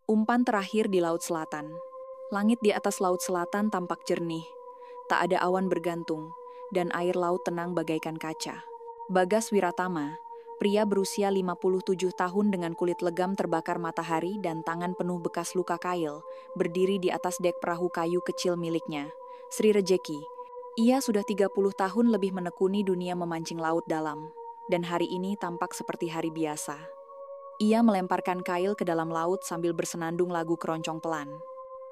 Umpan terakhir di Laut Selatan. Langit di atas Laut Selatan tampak jernih. Tak ada awan bergantung, dan air laut tenang bagaikan kaca. Bagas Wiratama, pria berusia 57 tahun dengan kulit legam terbakar matahari dan tangan penuh bekas luka kail, berdiri di atas dek perahu kayu kecil miliknya, Sri Rejeki. Ia sudah 30 tahun lebih menekuni dunia memancing laut dalam, dan hari ini tampak seperti hari biasa. Ia melemparkan kail ke dalam laut sambil bersenandung lagu keroncong pelan.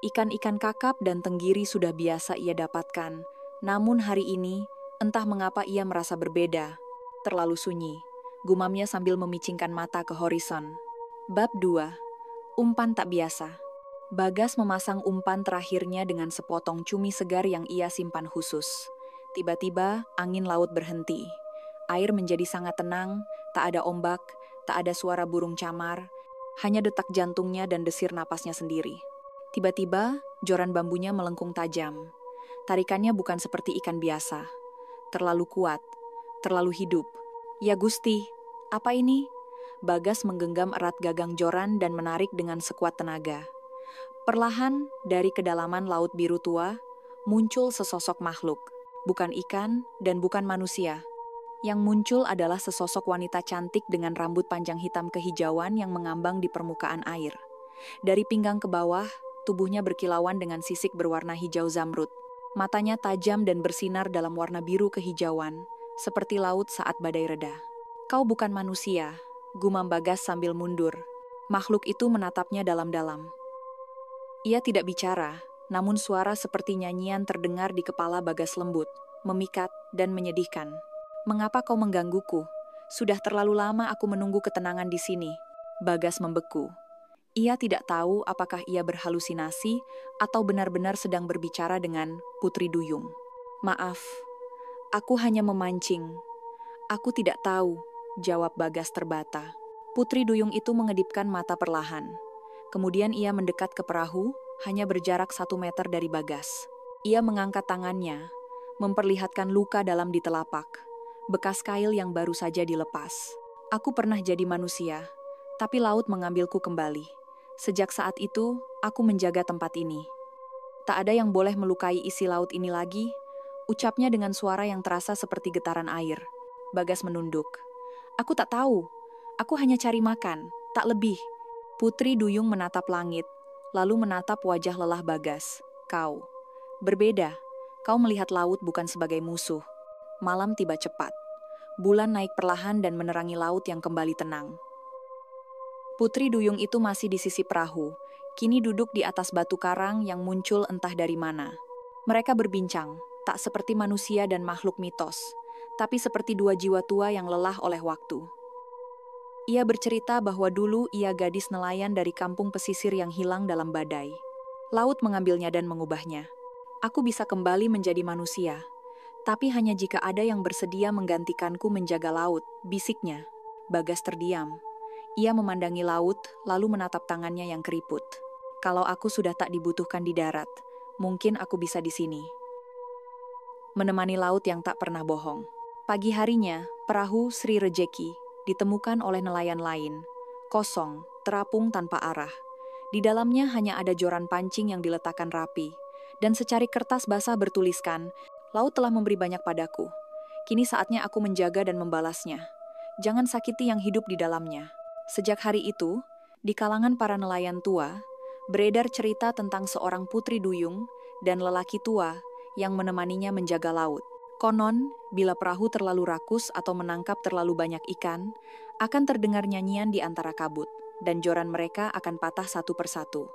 Ikan-ikan kakap dan tenggiri sudah biasa ia dapatkan, namun hari ini, entah mengapa ia merasa berbeda. Terlalu sunyi, gumamnya sambil memicingkan mata ke horizon. Bab 2. Umpan tak biasa. Bagas memasang umpan terakhirnya dengan sepotong cumi segar yang ia simpan khusus. Tiba-tiba, angin laut berhenti. Air menjadi sangat tenang, tak ada ombak, tak ada suara burung camar, hanya detak jantungnya dan desir napasnya sendiri. Tiba-tiba, joran bambunya melengkung tajam. Tarikannya bukan seperti ikan biasa. Terlalu kuat, terlalu hidup. Ya Gusti, apa ini? Bagas menggenggam erat gagang joran dan menarik dengan sekuat tenaga. Perlahan, dari kedalaman laut biru tua, muncul sesosok makhluk. Bukan ikan dan bukan manusia. Yang muncul adalah sesosok wanita cantik dengan rambut panjang hitam kehijauan yang mengambang di permukaan air. Dari pinggang ke bawah, tubuhnya berkilauan dengan sisik berwarna hijau zamrud. Matanya tajam dan bersinar dalam warna biru kehijauan, seperti laut saat badai reda. Kau bukan manusia, gumam Bagas sambil mundur. Makhluk itu menatapnya dalam-dalam. Ia tidak bicara, namun suara seperti nyanyian terdengar di kepala Bagas lembut, memikat, dan menyedihkan. Mengapa kau menggangguku? Sudah terlalu lama aku menunggu ketenangan di sini. Bagas membeku. Ia tidak tahu apakah ia berhalusinasi atau benar-benar sedang berbicara dengan Putri Duyung. Maaf, aku hanya memancing. Aku tidak tahu, jawab Bagas terbata. Putri Duyung itu mengedipkan mata perlahan. Kemudian ia mendekat ke perahu, hanya berjarak 1 meter dari Bagas. Ia mengangkat tangannya, memperlihatkan luka dalam di telapak, bekas kail yang baru saja dilepas. Aku pernah jadi manusia, tapi laut mengambilku kembali. Sejak saat itu, aku menjaga tempat ini. Tak ada yang boleh melukai isi laut ini lagi, ucapnya dengan suara yang terasa seperti getaran air. Bagas menunduk. Aku tak tahu, aku hanya cari makan, tak lebih. Putri Duyung menatap langit, lalu menatap wajah lelah Bagas. Kau, berbeda, kau melihat laut bukan sebagai musuh. Malam tiba cepat. Bulan naik perlahan dan menerangi laut yang kembali tenang. Putri Duyung itu masih di sisi perahu, kini duduk di atas batu karang yang muncul entah dari mana. Mereka berbincang, tak seperti manusia dan makhluk mitos, tapi seperti dua jiwa tua yang lelah oleh waktu. Ia bercerita bahwa dulu ia gadis nelayan dari kampung pesisir yang hilang dalam badai. Laut mengambilnya dan mengubahnya. Aku bisa kembali menjadi manusia, tapi hanya jika ada yang bersedia menggantikanku menjaga laut, bisiknya. Bagas terdiam. Ia memandangi laut, lalu menatap tangannya yang keriput. Kalau aku sudah tak dibutuhkan di darat, mungkin aku bisa di sini. Menemani laut yang tak pernah bohong. Pagi harinya, perahu Sri Rejeki ditemukan oleh nelayan lain. Kosong, terapung tanpa arah. Di dalamnya hanya ada joran pancing yang diletakkan rapi. Dan secari kertas basah bertuliskan, laut telah memberi banyak padaku. Kini saatnya aku menjaga dan membalasnya. Jangan sakiti yang hidup di dalamnya. Sejak hari itu, di kalangan para nelayan tua, beredar cerita tentang seorang Putri Duyung dan lelaki tua yang menemaninya menjaga laut. Konon, bila perahu terlalu rakus atau menangkap terlalu banyak ikan, akan terdengar nyanyian di antara kabut, dan joran mereka akan patah satu persatu.